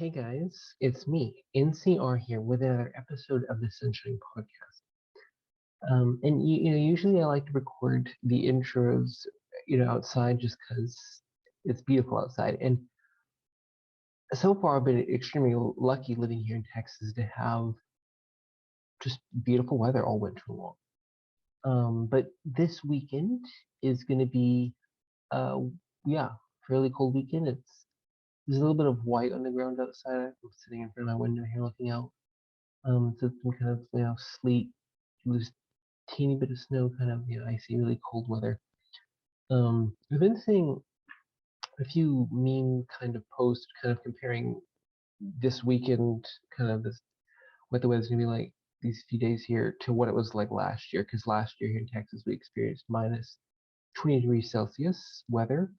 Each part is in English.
Hey guys, it's me, NCR here with another episode of the Sunshine Podcast. Usually I like to record the intros, outside just because it's beautiful outside. And so far I've been extremely lucky living here in Texas to have just beautiful weather all winter long. But this weekend is going to be, uh, yeah, fairly cold weekend. There's a little bit of white on the ground outside. I'm sitting in front of my window here looking out. So some kind of sleet, just teeny bit of snow, kind of icy, really cold weather. I've been seeing a few meme kind of posts, kind of comparing this weekend, kind of this what the weather's gonna be like these few days here to what it was like last year. Because last year here in Texas we experienced minus 20 degrees Celsius weather.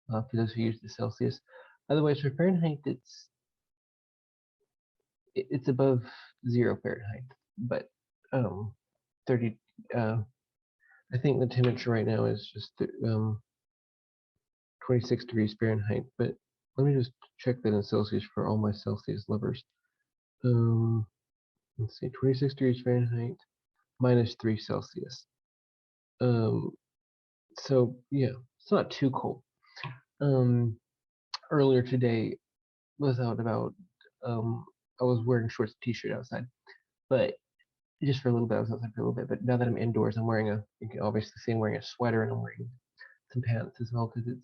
For those who use the Celsius, otherwise for Fahrenheit it's above 0 Fahrenheit, but 30. I think the temperature right now is just 26 degrees Fahrenheit. But let me just check that in Celsius for all my Celsius lovers. Let's see, 26 degrees Fahrenheit, minus 3 Celsius. So yeah, it's not too cold. Earlier today was out about. I was wearing shorts, t-shirt outside, but just for a little bit. I was outside for a little bit, but now that I'm indoors, I'm wearing you can obviously see I'm wearing a sweater and I'm wearing some pants as well because it's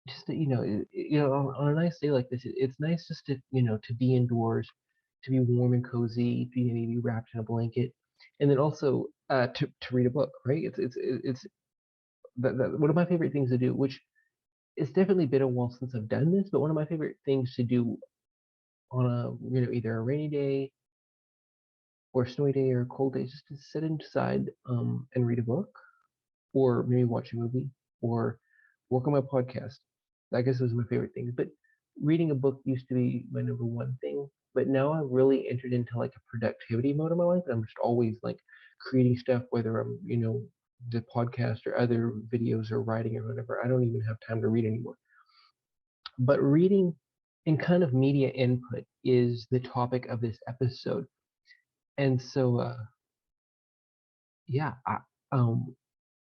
just on a nice day like this, it's nice just to to be indoors, to be warm and cozy, to be maybe wrapped in a blanket, and then also to read a book, right? It's one of my favorite things to do, which it's definitely been a while since I've done this, but one of my favorite things to do on a either a rainy day or a snowy day or a cold day is just to sit inside and read a book, or maybe watch a movie, or work on my podcast. I guess those are my favorite things. But reading a book used to be my number one thing. But now I've really entered into like a productivity mode of my life. And I'm just always like creating stuff, whether I'm, the podcast or other videos or writing or whatever. I don't even have time to read anymore. But reading and kind of media input is the topic of this episode. And so, yeah,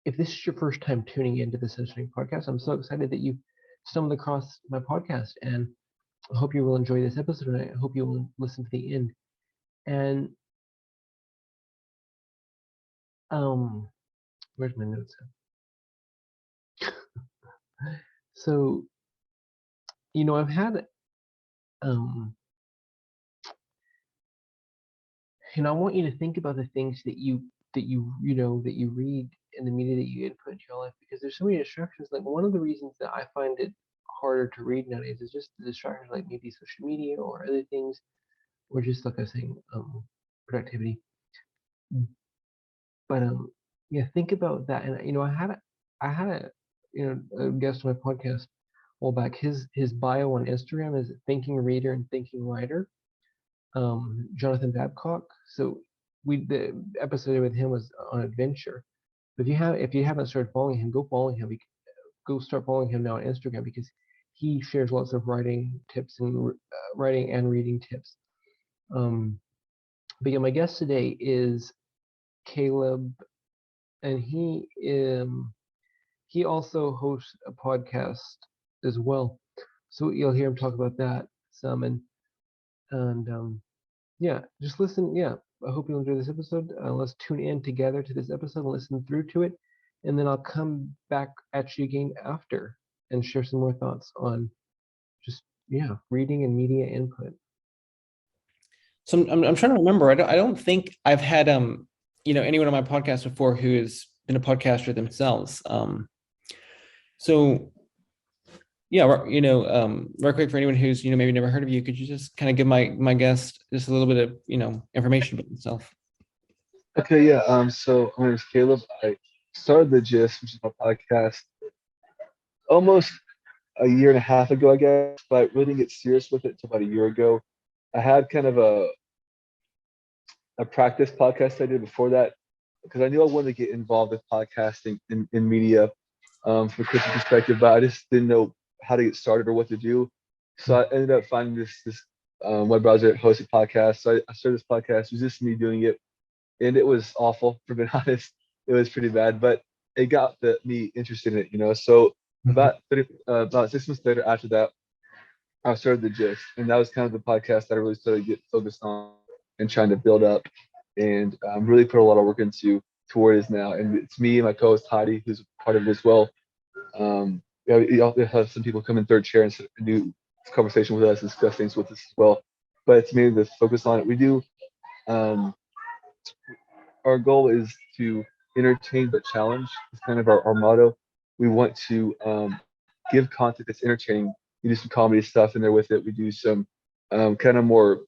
if this is your first time tuning into the Sunshine Podcast, I'm so excited that you stumbled across my podcast, and I hope you will enjoy this episode, and I hope you will listen to the end. And where's my notes at? So, I've had I want you to think about the things that you read in the media that you input into your life, because there's so many distractions. Like, one of the reasons that I find it harder to read nowadays is just the distractions, like maybe social media or other things, or just like I was saying, productivity. But yeah, think about that. And I had a guest on my podcast a while back. His bio on Instagram is thinking reader and thinking writer. Jonathan Babcock. So the episode with him was on adventure. If you haven't started following him, go follow him. Go start following him now on Instagram, because he shares lots of writing tips and writing and reading tips. But yeah, my guest today is Caleb, and he also hosts a podcast as well. So you'll hear him talk about that some, and yeah, just listen. Yeah, I hope you'll enjoy this episode. Let's tune in together to this episode and listen through to it, and then I'll come back at you again after and share some more thoughts on just reading and media input. So I'm trying to remember. I don't think I've had anyone on my podcast before who has been a podcaster themselves. So yeah, real quick, for anyone who's maybe never heard of you, could you just kind of give my guest just a little bit of information about yourself? Okay, yeah. So my name is Caleb. I started the Gist, which is my podcast, almost a year and a half ago, I guess. But I really didn't get serious with it until about a year ago. I had kind of a practice podcast I did before that, because I knew I wanted to get involved with podcasting in media from a Christian perspective, but I just didn't know how to get started or what to do. So I ended up finding this web browser hosted podcast. So I started this podcast. It was just me doing it, and it was awful, for being honest. It was pretty bad, but it got me interested in it, you know. So Mhm. about 6 months later, after that, I started the Gist, and that was kind of the podcast that I really started to get focused on and trying to build up, and really put a lot of work into to where it is now. And it's me and my co-host Heidi, who's part of it as well. Yeah, we also have some people come in third chair and do conversation with us, discuss things with us as well. But it's mainly the focus on it. We do. Um, our goal is to entertain but challenge. It's kind of our motto. We want to give content that's entertaining. We do some comedy stuff in there with it. We do some kind of more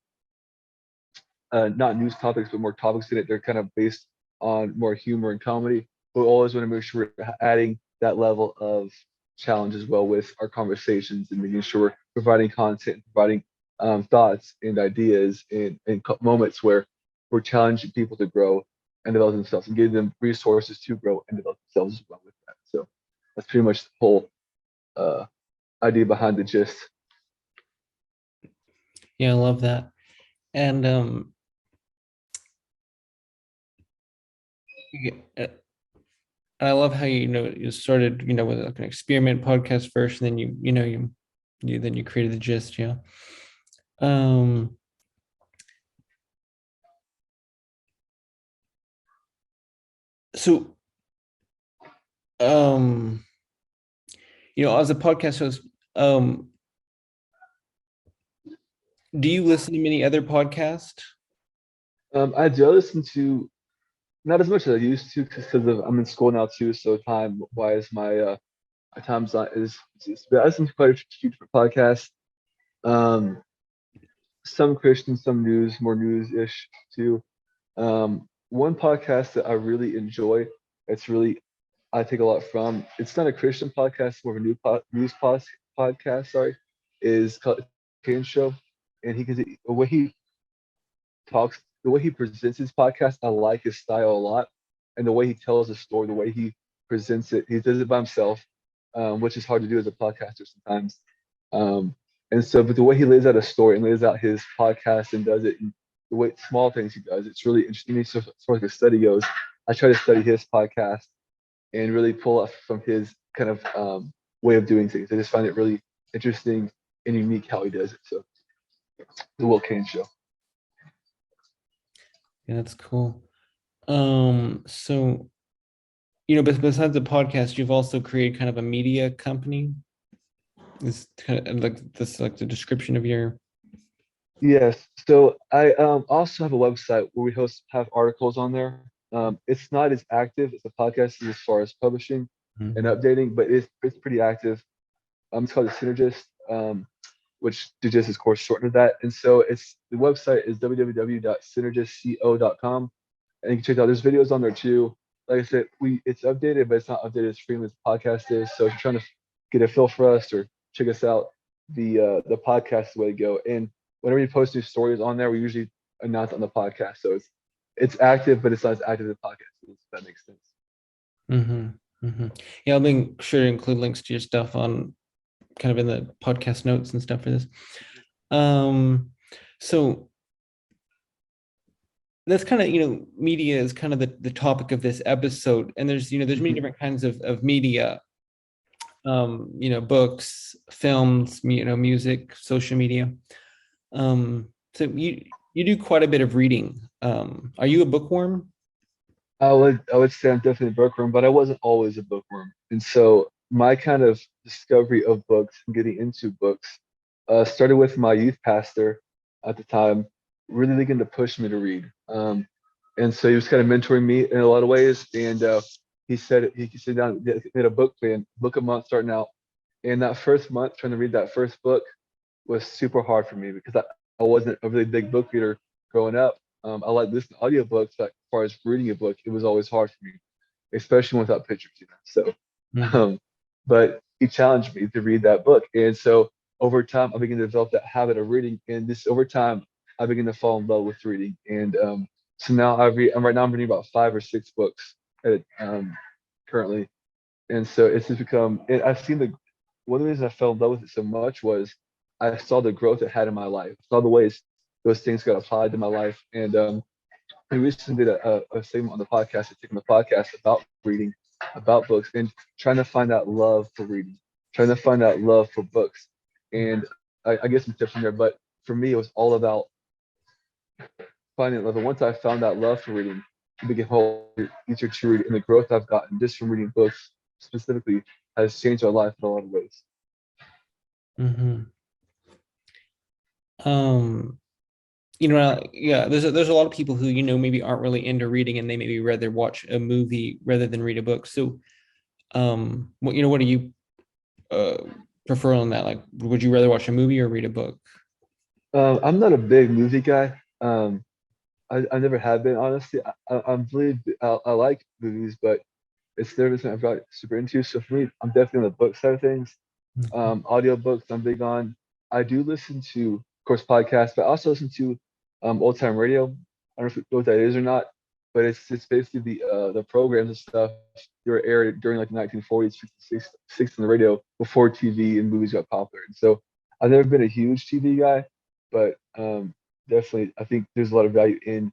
not news topics, but more topics in it. They're kind of based on more humor and comedy. But we always want to make sure we're adding that level of challenge as well with our conversations and making sure we're providing content, providing thoughts and ideas and moments where we're challenging people to grow and develop themselves and giving them resources to grow and develop themselves as well with that. So that's pretty much the whole uh, idea behind the Gist. Yeah, I love that. And yeah, and I love how you started with like an experiment podcast first, and then you created the Gist. Yeah. Um. So um, as a podcast host, um, do you listen to many other podcasts? I do listen to not as much as I used to because of I'm in school now too. So time wise, my time's not is but I listen to quite a few different podcasts. Um, some Christian, some news, more news-ish too. One podcast that I really enjoy, it's really I take a lot from. It's not a Christian podcast, more of a podcast. Sorry, is called Kane Show, and the way he talks, the way he presents his podcast, I like his style a lot, and the way he tells a story, the way he presents it, he does it by himself, which is hard to do as a podcaster sometimes. Um, and so, but the way he lays out a story and lays out his podcast and does it, and the way small things he does, it's really interesting. So, as far as the study goes, I try to study his podcast and really pull up from his kind of way of doing things. I just find it really interesting and unique how he does it. So, the Will Kane Show. Yeah, that's cool. So but besides the podcast, you've also created kind of a media company. Is kind of like this, like the description of your. Yes. So I also have a website where we have articles on there. It's not as active as a podcast as far as publishing and Mhm. updating, but it's pretty active. It's called the Synergist, which Digest is of course shortened to that. And so the website is www.synergistco.com, and you can check out. There's videos on there too. Like I said, it's updated, but it's not updated as frequently as the podcast is. So if you're trying to get a feel for us or check us out, the podcast is the way to go. And whenever you post new stories on there, we usually announce on the podcast. So it's active, but it's not as active as the podcast is, if that makes sense. Yeah, I'll make sure to include links to your stuff on kind of in the podcast notes and stuff for this. So that's kind of media is kind of the topic of this episode, and there's many different kinds of media, books, films, music, social media. So you do quite a bit of reading. Are you a bookworm? I would say I'm definitely a bookworm, but I wasn't always a bookworm. And so my kind of discovery of books and getting into books started with my youth pastor at the time, really began to push me to read. And so he was kind of mentoring me in a lot of ways. And he said he could sit down, get a book plan, book a month starting out. And that first month, trying to read that first book was super hard for me because I wasn't a really big book reader growing up. I like listening to audiobooks, but as far as reading a book, it was always hard for me, especially without pictures, So, Mhm. um, but he challenged me to read that book, and so over time, I began to develop that habit of reading. And this over time, I began to fall in love with reading. And so now I read. I'm right now. I'm reading about 5 or 6 books currently, and so it's just become. And I've seen one of the reasons I fell in love with it so much was I saw the growth it had in my life, saw the ways those things got applied to my life. And we recently did a segment on the podcast, taking the podcast about reading, about books, and trying to find that love for reading, trying to find that love for books. And I get some tips from there, but for me, it was all about finding love. And once I found that love for reading, it became whole easier to read. And the growth I've gotten just from reading books specifically has changed my life in a lot of ways. Mm-hmm. Yeah, there's a lot of people who, maybe aren't really into reading, and they maybe rather watch a movie rather than read a book. So, what do you prefer on that? Like, would you rather watch a movie or read a book? I'm not a big movie guy. I never have been, honestly. I'm really, I like movies, but it's never something I've got super into. So for me, I'm definitely on the book side of things. Audiobooks I'm big on. I do listen to, of course, podcasts, but I also listen to old time radio. I don't know if you know what that is or not, but it's basically the programs and stuff that were aired during like the 1940s, 50s, 60s on the radio before TV and movies got popular. And so I've never been a huge TV guy, but definitely I think there's a lot of value in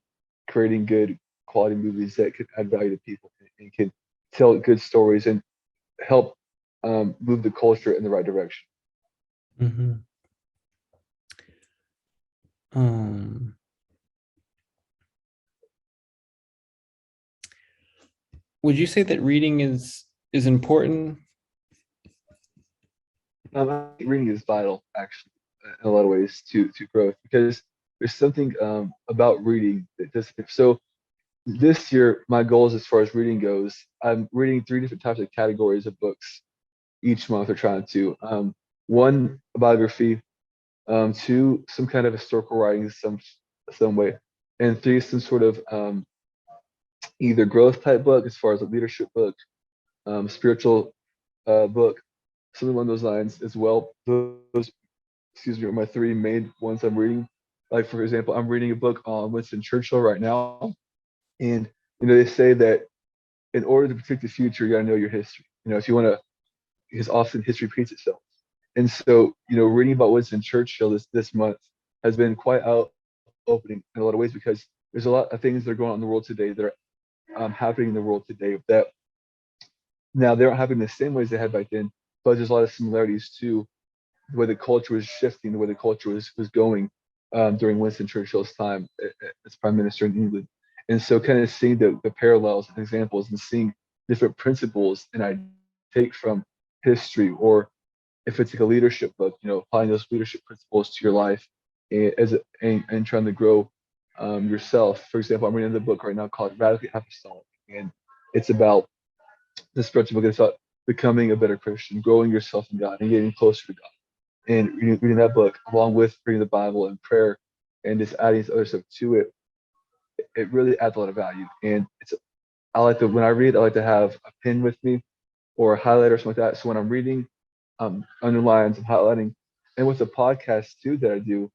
creating good quality movies that can add value to people and can tell good stories and help move the culture in the right direction. Mm-hmm. Would you say that reading is important? I think reading is vital, actually, in a lot of ways to growth because there's something about reading that does. So this year, my goals as far as reading goes, I'm reading 3 different types of categories of books each month. Or trying to one, a biography, two, some kind of historical writing, some way, and three, some sort of either growth type book as far as a leadership book, spiritual book, something along those lines as well. Those, excuse me, are my 3 main ones I'm reading. Like for example, I'm reading a book on Winston Churchill right now, and they say that in order to predict the future, you got to know your history. If you want to, because often history repeats itself. And so, reading about Winston Churchill this month has been quite opening in a lot of ways because there's a lot of things that are going on in the world today that are happening in the world today that now they aren't happening the same ways they had back then, but there's a lot of similarities to the way the culture was shifting, the way the culture was going during Winston Churchill's time as prime minister in England. And so kind of seeing the parallels and examples and seeing different principles and I take from history, or if it's like a leadership book, applying those leadership principles to your life and trying to grow yourself. For example, I'm reading the book right now called Radically Apostolic, and it's about this spiritual book. It's about becoming a better Christian, growing yourself in God, and getting closer to God. And reading that book along with reading the Bible and prayer, and just adding other stuff to it, it really adds a lot of value. And when I read, I like to have a pen with me or a highlighter or something like that. So when I'm reading, underlines and highlighting. And with the podcast too that I do,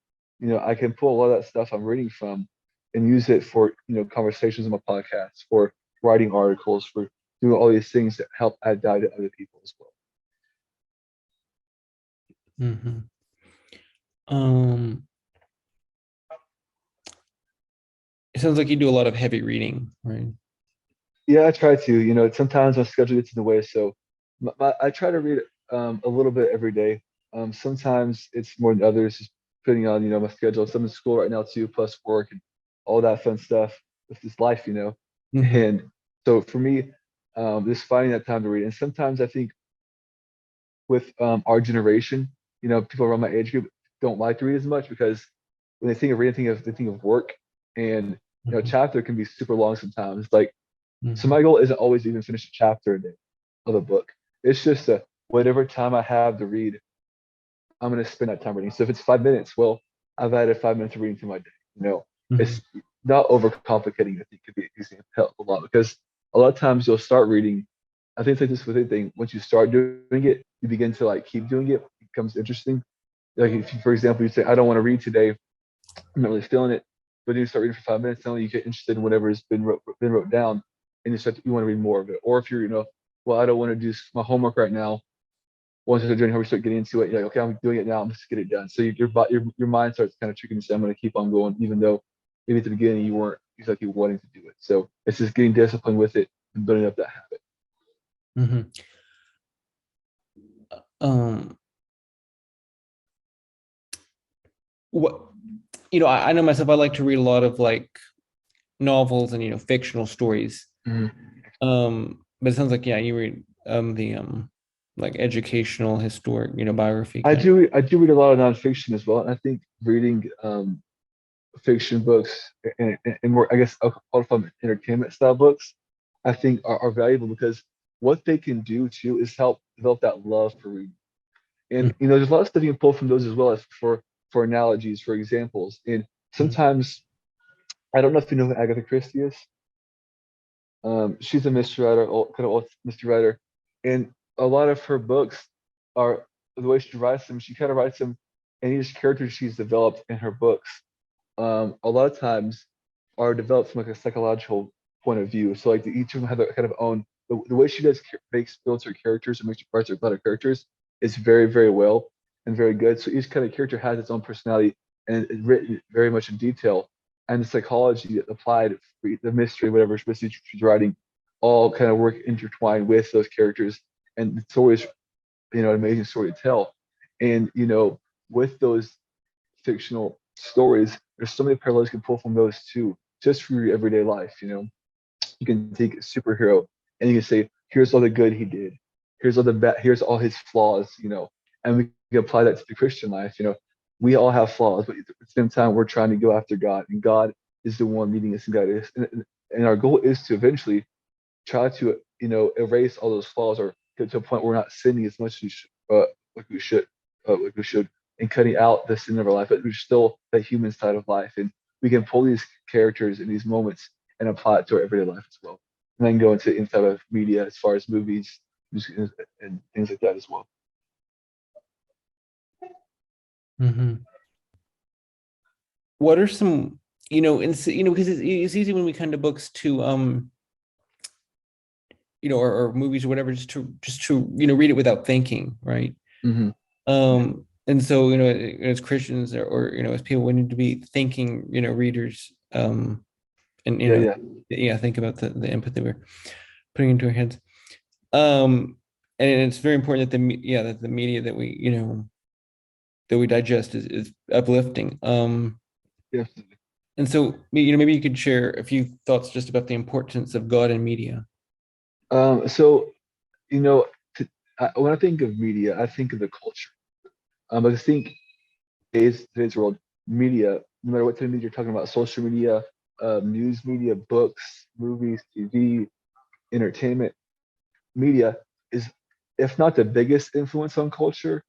I can pull a lot of that stuff I'm reading from and use it for, conversations on my podcast, for writing articles, for doing all these things that help add value to other people as well. Mm-hmm. It sounds like you do a lot of heavy reading, right? Yeah, I try to. Sometimes my schedule gets in the way, so I try to read a little bit every day. Sometimes it's more than others, just depending on my schedule. So I'm in school right now too, plus work and all that fun stuff with this life. Mm-hmm. And so for me, just finding that time to read. And sometimes I think with our generation, people around my age group don't like to read as much because when they think of reading, they think of work, and chapter can be super long sometimes. Like, so my goal isn't always to even finish a chapter a day of a book. It's just whatever time I have to read, I'm going to spend that time reading. So if it's 5 minutes, well, I've added 5 minutes of reading to my day. It's not overcomplicating. I think could be easy to help a lot because a lot of times you'll start reading. I think it's like this with anything. Once you start doing it, you begin to like keep doing it. It becomes interesting. Like if you, for example, you say, I don't want to read today. I'm not really feeling it. But then you start reading for 5 minutes, suddenly you get interested in whatever's been wrote down, and you want to read more of it. Or if you're, well, I don't want to do my homework right now. once you're doing how we start getting into it, you're like, okay, I'm doing it now. I'm just get it done. So your mind starts kind of tricking you. Say, I'm going to keep on going, even though maybe at the beginning you weren't exactly wanting to do it. So it's just getting disciplined with it and building up that habit. Mhm. Um, what I know myself. I like to read a lot of like novels and fictional stories. Mhm. But it sounds like you read the like educational historic biography I kind. do read a lot of nonfiction as well, and I think reading fiction books and more, I guess, I'll call them entertainment style books, I think are valuable because what they can do too is help develop that love for reading. And there's a lot of stuff you can pull from those as well as for analogies, for examples. And Mhm. sometimes I don't know if you know who Agatha Christie is. She's a mystery writer, kind of old mystery writer, and a lot of her books are the way she writes them. She kind of writes them, and each character she's developed in her books, a lot of times are developed from like a psychological point of view. So like each of them have their kind of own the way she does makes builds her characters and makes parts of better characters is very very well and very good. So each kind of character has its own personality and it's written very much in detail. And the psychology applied, the mystery, whatever mystery she's writing, all kind of work intertwined with those characters. And it's always an amazing story to tell. And with those fictional stories, there's so many parallels you can pull from those too, just for your everyday life. You can take a superhero and you can say, here's all the good he did, here's all the bad, here's all his flaws, and we can apply that to the Christian life. We all have flaws, but at the same time, we're trying to go after God, and God is the one leading us and guiding us. And our goal is to eventually try to, erase all those flaws or get to a point where we're not sinning as much as we should, like we should, and cutting out the sin of our life, but there's still that human side of life. And we can pull these characters in these moments and apply it to our everyday life as well. And then go into inside of media as far as movies, music, and things like that as well. Mhm. What are some, because it's easy when we come to books to or movies or whatever, just to read it without thinking, right? Mm-hmm. And so as Christians or as people, we need to be thinking readers, and Yeah. think about the input that we're putting into our heads. And it's very important that the media that we digest is uplifting. Yeah. And so maybe you could share a few thoughts just about the importance of God in media. So you know, when I think of media, I think of the culture. I think today's world, media, no matter what type of media you're talking about, social media, news media, books, movies, TV, entertainment, media is, if not the biggest influence on culture,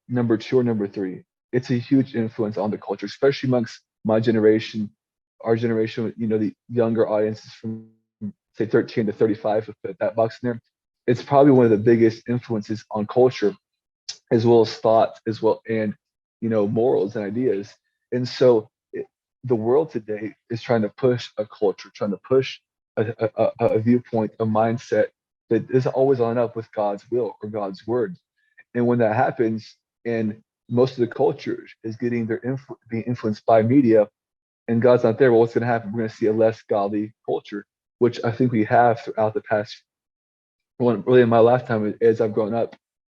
number two or number three. It's a huge influence on the culture, especially amongst my generation, our generation, the younger audiences from say 13 to 35, if put that box in there. It's probably one of the biggest influences on culture, as well as thought, as well, and morals and ideas. And so the world today is trying to push a culture, trying to push a viewpoint, a mindset that isn't always on up with God's will or God's word. And when that happens, and most of the culture is getting being influenced by media, and God's not there, well, what's going to happen? We're going to see a less godly culture, which I think we have throughout the past, really in my lifetime, as I've grown up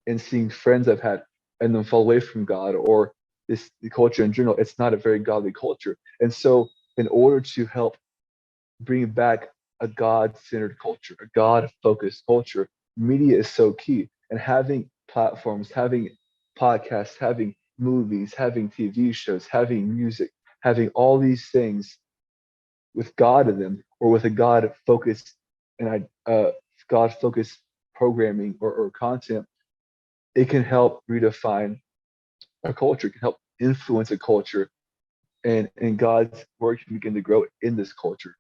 and seeing friends I've had and then fall away from God or the culture in general. It's not a very godly culture. And so, in order to help bring back a God-centered culture, a God-focused culture, media is so key. And having platforms, having podcasts, having movies, having TV shows, having music, having all these things with God in them, or with a God focused and God focused programming or content, it can help redefine a culture, it can help influence a culture, and God's work can begin to grow in this culture.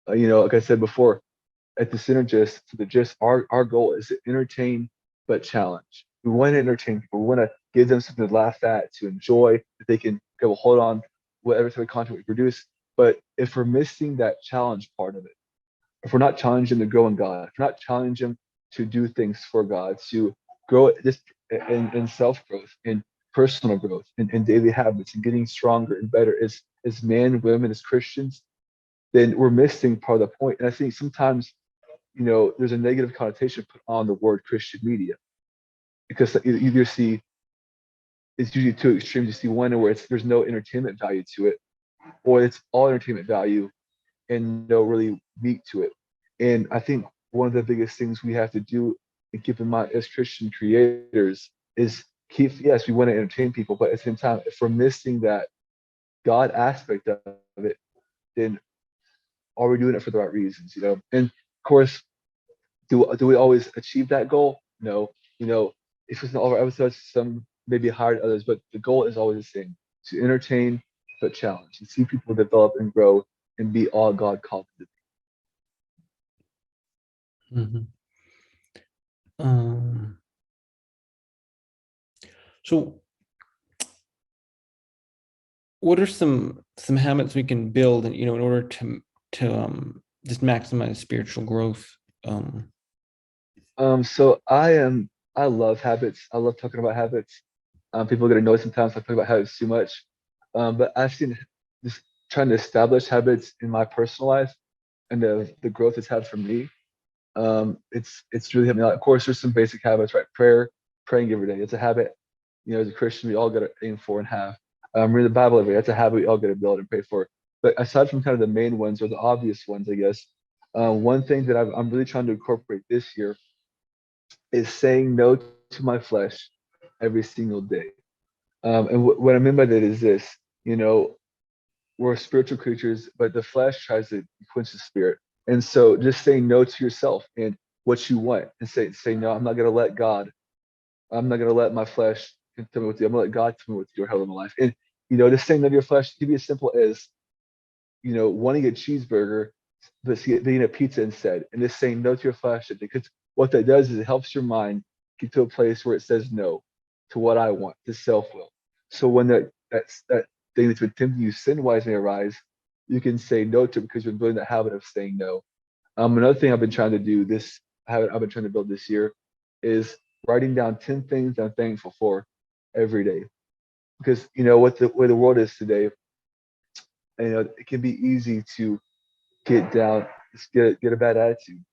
Like I said before, at the Synergist, to the gist, our goal is to entertain but challenge. We want to entertain people. We want to give them something to laugh at, to enjoy, that they can go hold on whatever type of content we produce. But if we're missing that challenge part of it, if we're not challenging them to grow in God, if we're not challenging them to do things for God, to grow just in self growth, in personal growth, in daily habits, and getting stronger and better as men, women, as Christians, then we're missing part of the point. And I think sometimes, there's a negative connotation put on the word Christian media, because you either see, it's usually two extremes. You see one where there's no entertainment value to it, or it's all entertainment value and no really meat to it. And I think one of the biggest things we have to do and keep in mind as Christian creators is yes, we want to entertain people, but at the same time, if we're missing that God aspect of it, then are we doing it for the right reasons? And of course, do we always achieve that goal? No. If it's not all our episodes, some maybe higher than others, but the goal is always the same: to entertain but challenge, and see people develop and grow and be all God called them to be. So what are some habits we can build, in order to just maximize spiritual growth? So I love habits. I love talking about habits. People get annoyed sometimes I talk about habits too much. But I've seen just trying to establish habits in my personal life and the growth it's had for me. It's really helped me out. Of course, there's some basic habits, right? Praying every day. It's a habit, as a Christian, we all got to aim for and have. Reading the Bible every day. That's a habit we all got to build and pray for. But aside from kind of the main ones or the obvious ones, I guess, one thing that I'm really trying to incorporate this year is saying no to my flesh every single day. And what I mean by that is this, we're spiritual creatures, but the flesh tries to quench the spirit. And so just saying no to yourself and what you want, and say no, I'm not going to let God, I'm not going to let my flesh tell me what to do. I'm going to let God tell me what to do or how to live my life. And, just saying no to your flesh, it can be as simple as, wanting a cheeseburger, but getting a pizza instead, and just saying no to your flesh. Because what that does is it helps your mind get to a place where it says no to what I want, to self-will. So when that thing that's been tempting you sin-wise may arise, you can say no to it because you're building that habit of saying no. Another thing I've been trying to do, this habit I've been trying to build this year, is writing down 10 things I'm thankful for every day. Because what the way the world is today, it can be easy to get down, just get a bad attitude,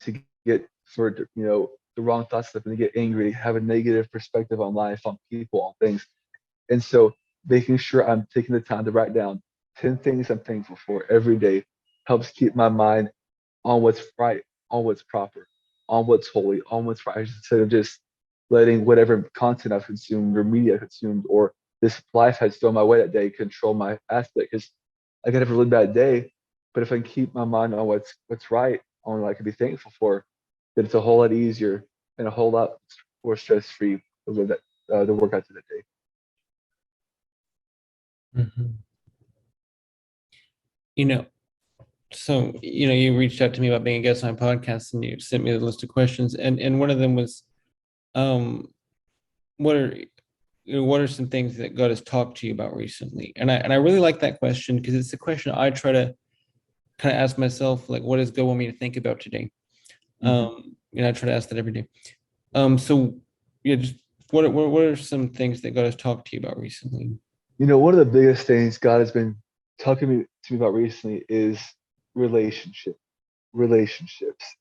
to get for the wrong thoughts stuff, and to get angry, have a negative perspective on life, on people, on things. And so making sure I'm taking the time to write down 10 things I'm thankful for every day helps keep my mind on what's right, on what's proper, on what's holy, on what's righteous, instead of just letting whatever content I've consumed or media I've consumed or this life has thrown my way that day control my aspect. Because I could have a really bad day, but if I can keep my mind on what's right, on what I can be thankful for, then it's a whole lot easier and a whole lot more stress free to live that the workouts of that day. So you reached out to me about being a guest on my podcast, and you sent me a list of questions, and one of them was, what are some things that God has talked to you about recently? And I really like that question, because it's a question I try to kind of ask myself, like, what does God want me to think about today? I try to ask that every day. So yeah, just what are some things that God has talked to you about recently? One of the biggest things God has been talking to me about recently is relationships,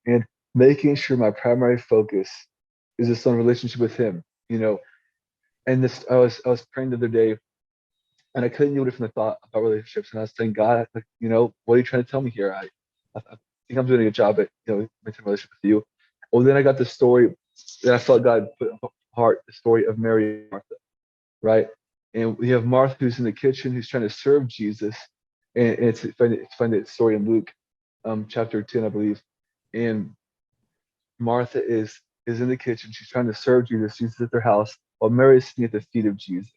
and making sure my primary focus is just on relationship with Him. And this, I was praying the other day, and I couldn't get away from the thought about relationships, and I was saying, God, like, what are you trying to tell me here? I think I'm doing a good job at maintaining a relationship with you. Well, then I got the story that I felt God put in my heart, the story of Mary and Martha, right? And we have Martha who's in the kitchen, who's trying to serve Jesus, and it's find that story in Luke, chapter 10, I believe. And Martha is in the kitchen. She's trying to serve Jesus. Jesus at their house, while Mary is sitting at the feet of Jesus.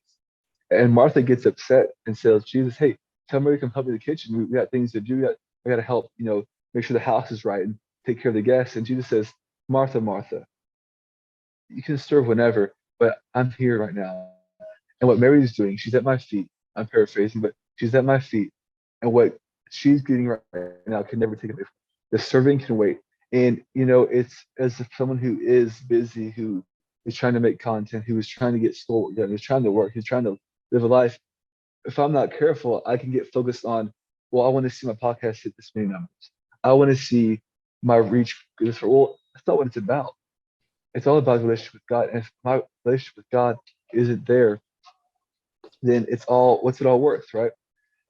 And Martha gets upset and says, Jesus, hey, tell Mary to come help me in the kitchen. We got things to do. We got to help, make sure the house is right and take care of the guests. And Jesus says, Martha, Martha, you can serve whenever, but I'm here right now. And what Mary's doing, she's at my feet. I'm paraphrasing, but she's at my feet. And what she's getting right now can never take away from her. The serving can wait. And, it's as if someone who is busy, who He was trying to make content. He was trying to get school done. He was trying to work. He was trying to live a life. If I'm not careful, I can get focused on, well, I want to see my podcast hit this many numbers. I want to see my reach go this far. Well, that's not what it's about. It's all about the relationship with God. And if my relationship with God isn't there, then what's it all worth, right?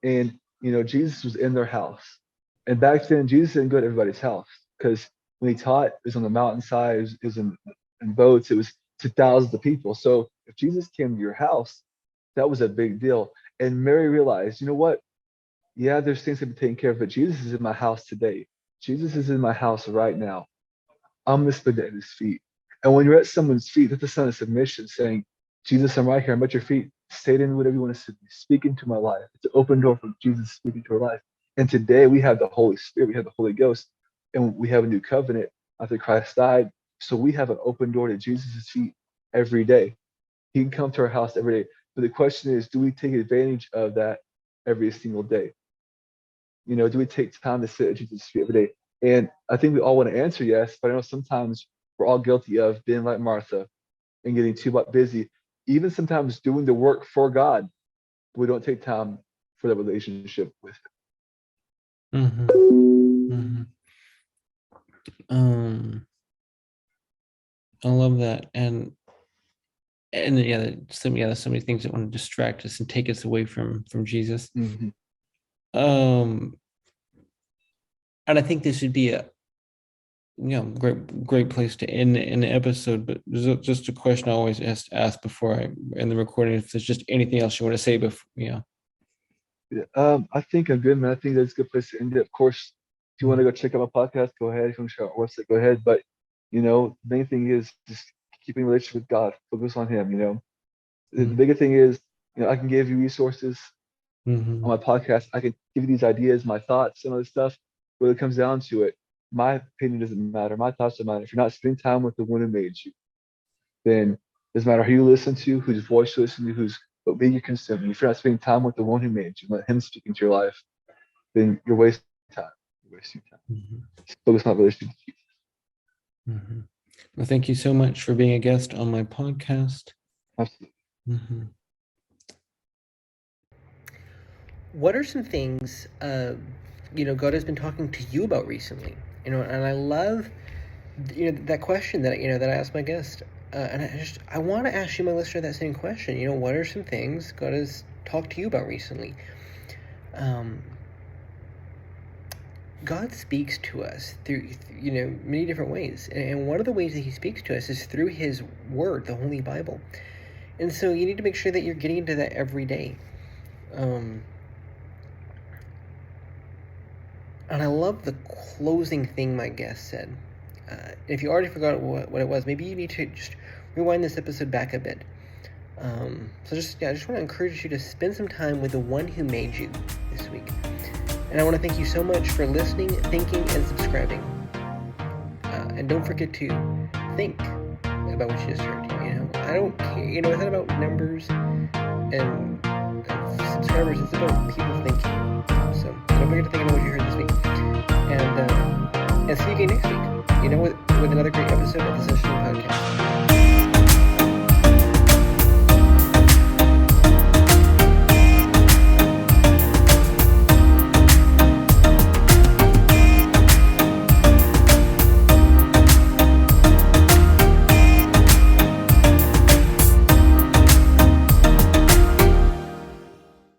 And Jesus was in their house. And back then, Jesus didn't go to everybody's house, because when he taught, it was on the mountainside, it was in boats, it was to thousands of people. So if Jesus came to your house, that was a big deal. And Mary realized, you know what? Yeah, there's things to be taken care of, but Jesus is in my house today. Jesus is in my house right now. I'm going to spend it at his feet. And when you're at someone's feet, that's a sign of submission, saying, Jesus, I'm right here. I'm at your feet. Say to me whatever you want to say. Speak into my life. It's an open door for Jesus speaking to our life. And today we have the Holy Spirit. We have the Holy Ghost. And we have a new covenant after Christ died. So we have an open door to Jesus' feet every day. He can come to our house every day. But the question is, do we take advantage of that every single day? Do we take time to sit at Jesus' feet every day? And I think we all want to answer yes, but I know sometimes we're all guilty of being like Martha and getting too busy. Even sometimes doing the work for God, we don't take time for that relationship with him. Mm-hmm. Mm-hmm. I love that. And yeah, there's so many things that want to distract us and take us away from Jesus. Mm-hmm. And I think this would be a great place to end the episode. But there's just a question I always ask before I end the recording. If there's just anything else you want to say before, Yeah, I think I'm good, man. I think that's a good place to end it. Of course, if you want to go check out my podcast, go ahead. If you want to check out our website, go ahead. But the main thing is just keeping a relationship with God. Focus on him. The bigger thing is, I can give you resources on my podcast. I can give you these ideas, my thoughts, and all this stuff. When it comes down to it, my opinion doesn't matter. My thoughts don't matter. If you're not spending time with the one who made you, then it doesn't matter who you listen to, whose voice you listen to, what media you're consuming. If you're not spending time with the one who made you, let him speak into your life, then you're wasting time. You're wasting time. Focus on that relationship with Jesus. Well, thank you so much for being a guest on my podcast. Absolutely. What are some things God has been talking to you about recently? And I love that question that I asked my guest, and I want to ask you, my listener, that same question. What are some things God has talked to you about recently? God speaks to us through many different ways, and one of the ways that he speaks to us is through his word, the Holy Bible. And so you need to make sure that you're getting into that every day. And I love the closing thing my guest said. If you already forgot what it was, maybe you need to just rewind this episode back a bit. I just want to encourage you to spend some time with the one who made you this week. And I want to thank you so much for listening, thinking, and subscribing. And don't forget to think about what you just heard. I don't care. It's not about numbers and subscribers. It's about people thinking. So don't forget to think about what you heard this week. And see you again next week. With another great episode of the Session Podcast.